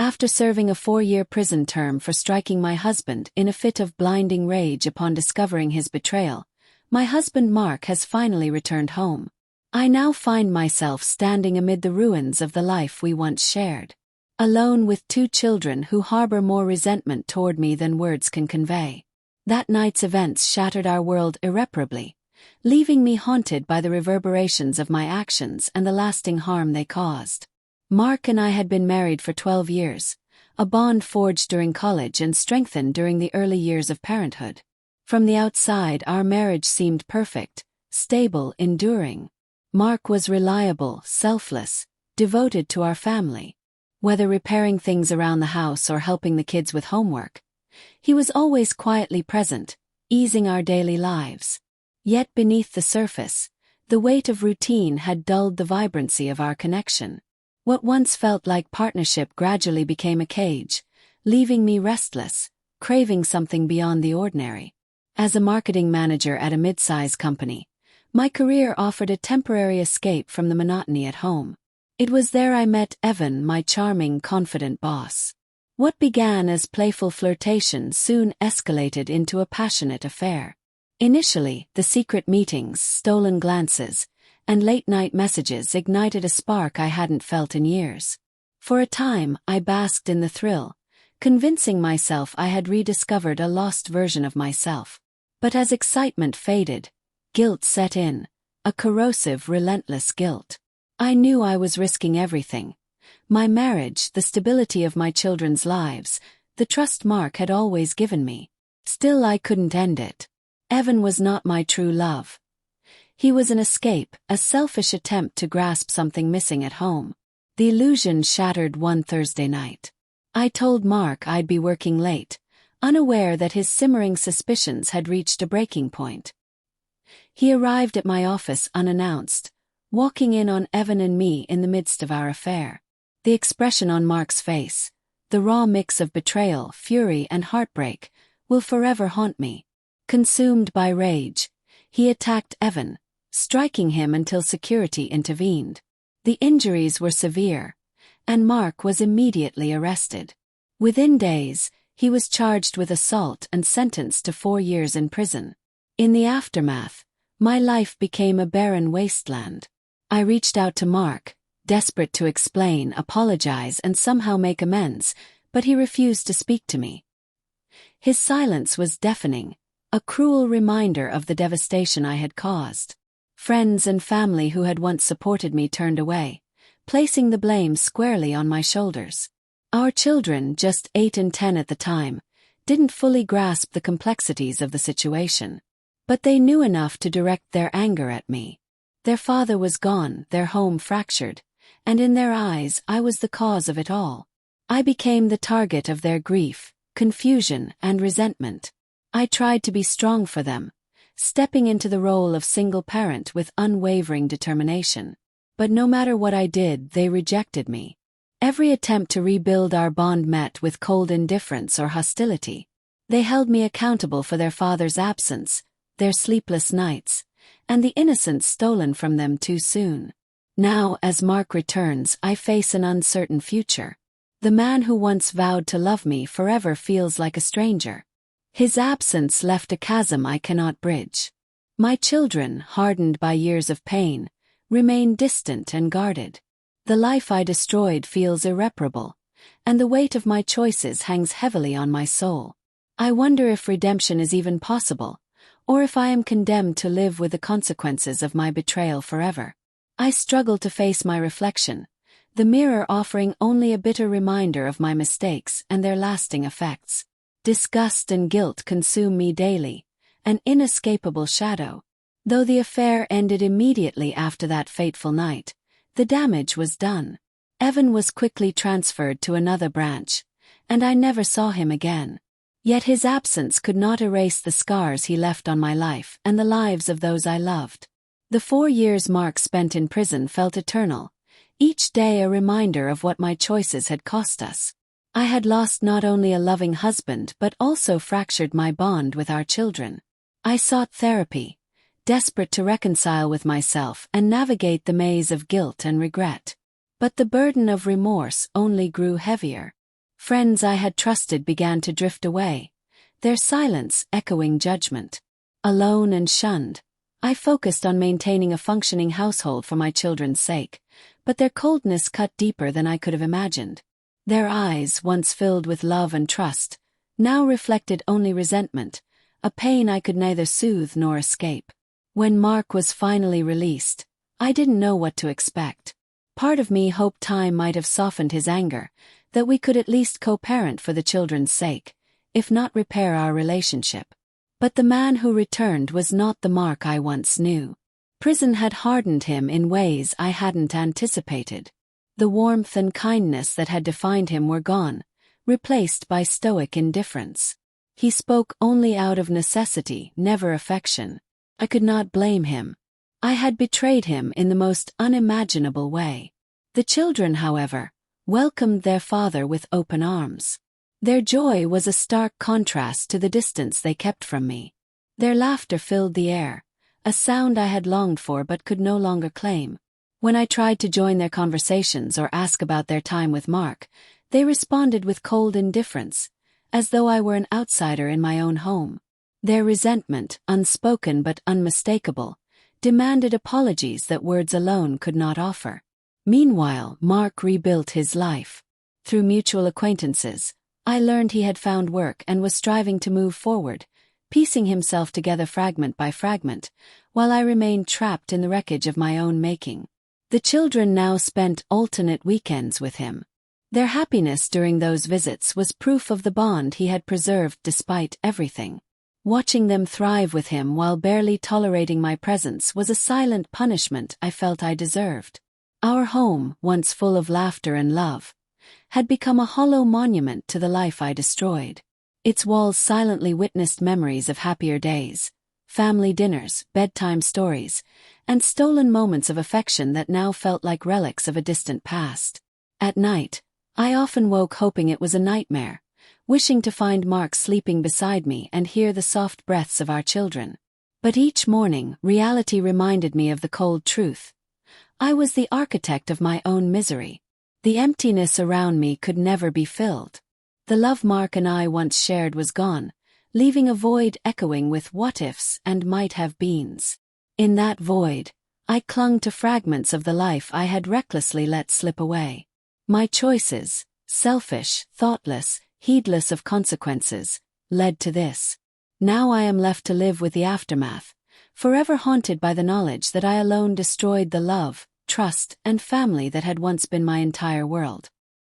After serving a 4-year prison term for striking my husband in a fit of blinding rage upon discovering his betrayal, my husband Mark has finally returned home. I now find myself standing amid the ruins of the life we once shared, alone with 2 children who harbor more resentment toward me than words can convey. That night's events shattered our world irreparably, leaving me haunted by the reverberations of my actions and the lasting harm they caused. Mark and I had been married for 12 years, a bond forged during college and strengthened during the early years of parenthood. From the outside, our marriage seemed perfect, stable, enduring. Mark was reliable, selfless, devoted to our family. Whether repairing things around the house or helping the kids with homework, he was always quietly present, easing our daily lives. Yet beneath the surface, the weight of routine had dulled the vibrancy of our connection. What once felt like partnership gradually became a cage, leaving me restless, craving something beyond the ordinary. As a marketing manager at a mid-size company, my career offered a temporary escape from the monotony at home. It was there I met Evan, my charming, confident boss. What began as playful flirtation soon escalated into a passionate affair. Initially, the secret meetings, stolen glances, and late-night messages ignited a spark I hadn't felt in years. For a time, I basked in the thrill, convincing myself I had rediscovered a lost version of myself. But as excitement faded, guilt set in, a corrosive, relentless guilt. I knew I was risking everything. My marriage, the stability of my children's lives, the trust Mark had always given me. Still, I couldn't end it. Evan was not my true love. He was an escape, a selfish attempt to grasp something missing at home. The illusion shattered one Thursday night. I told Mark I'd be working late, unaware that his simmering suspicions had reached a breaking point. He arrived at my office unannounced, walking in on Evan and me in the midst of our affair. The expression on Mark's face, the raw mix of betrayal, fury, and heartbreak, will forever haunt me. Consumed by rage, he attacked Evan, striking him until security intervened. The injuries were severe, and Mark was immediately arrested. Within days, he was charged with assault and sentenced to 4 years in prison. In the aftermath, my life became a barren wasteland. I reached out to Mark, desperate to explain, apologize, and somehow make amends, but he refused to speak to me. His silence was deafening, a cruel reminder of the devastation I had caused. Friends and family who had once supported me turned away, placing the blame squarely on my shoulders. Our children, just 8 and 10 at the time, didn't fully grasp the complexities of the situation. But they knew enough to direct their anger at me. Their father was gone, their home fractured, and in their eyes I was the cause of it all. I became the target of their grief, confusion, and resentment. I tried to be strong for them, stepping into the role of single parent with unwavering determination. But no matter what I did, they rejected me. Every attempt to rebuild our bond met with cold indifference or hostility. They held me accountable for their father's absence, their sleepless nights, and the innocence stolen from them too soon. Now, as Mark returns, I face an uncertain future. The man who once vowed to love me forever feels like a stranger. His absence left a chasm I cannot bridge. My children, hardened by years of pain, remain distant and guarded. The life I destroyed feels irreparable, and the weight of my choices hangs heavily on my soul. I wonder if redemption is even possible, or if I am condemned to live with the consequences of my betrayal forever. I struggle to face my reflection, the mirror offering only a bitter reminder of my mistakes and their lasting effects. Disgust and guilt consume me daily, an inescapable shadow. Though the affair ended immediately after that fateful night, the damage was done. Evan was quickly transferred to another branch, and I never saw him again. Yet his absence could not erase the scars he left on my life and the lives of those I loved. The 4 years Mark spent in prison felt eternal, each day a reminder of what my choices had cost us. I had lost not only a loving husband but also fractured my bond with our children. I sought therapy, desperate to reconcile with myself and navigate the maze of guilt and regret. But the burden of remorse only grew heavier. Friends I had trusted began to drift away, their silence echoing judgment. Alone and shunned, I focused on maintaining a functioning household for my children's sake, but their coldness cut deeper than I could have imagined. Their eyes, once filled with love and trust, now reflected only resentment, a pain I could neither soothe nor escape. When Mark was finally released, I didn't know what to expect. Part of me hoped time might have softened his anger, that we could at least co-parent for the children's sake, if not repair our relationship. But the man who returned was not the Mark I once knew. Prison had hardened him in ways I hadn't anticipated. The warmth and kindness that had defined him were gone, replaced by stoic indifference. He spoke only out of necessity, never affection. I could not blame him. I had betrayed him in the most unimaginable way. The children, however, welcomed their father with open arms. Their joy was a stark contrast to the distance they kept from me. Their laughter filled the air, a sound I had longed for but could no longer claim. When I tried to join their conversations or ask about their time with Mark, they responded with cold indifference, as though I were an outsider in my own home. Their resentment, unspoken but unmistakable, demanded apologies that words alone could not offer. Meanwhile, Mark rebuilt his life. Through mutual acquaintances, I learned he had found work and was striving to move forward, piecing himself together fragment by fragment, while I remained trapped in the wreckage of my own making. The children now spent alternate weekends with him. Their happiness during those visits was proof of the bond he had preserved despite everything. Watching them thrive with him while barely tolerating my presence was a silent punishment I felt I deserved. Our home, once full of laughter and love, had become a hollow monument to the life I destroyed. Its walls silently witnessed memories of happier days, family dinners, bedtime stories, and stolen moments of affection that now felt like relics of a distant past. At night, I often woke hoping it was a nightmare, wishing to find Mark sleeping beside me and hear the soft breaths of our children. But each morning, reality reminded me of the cold truth. I was the architect of my own misery. The emptiness around me could never be filled. The love Mark and I once shared was gone, leaving a void echoing with what-ifs and might-have-beens. In that void, I clung to fragments of the life I had recklessly let slip away. My choices, selfish, thoughtless, heedless of consequences, led to this. Now I am left to live with the aftermath, forever haunted by the knowledge that I alone destroyed the love, trust, and family that had once been my entire world.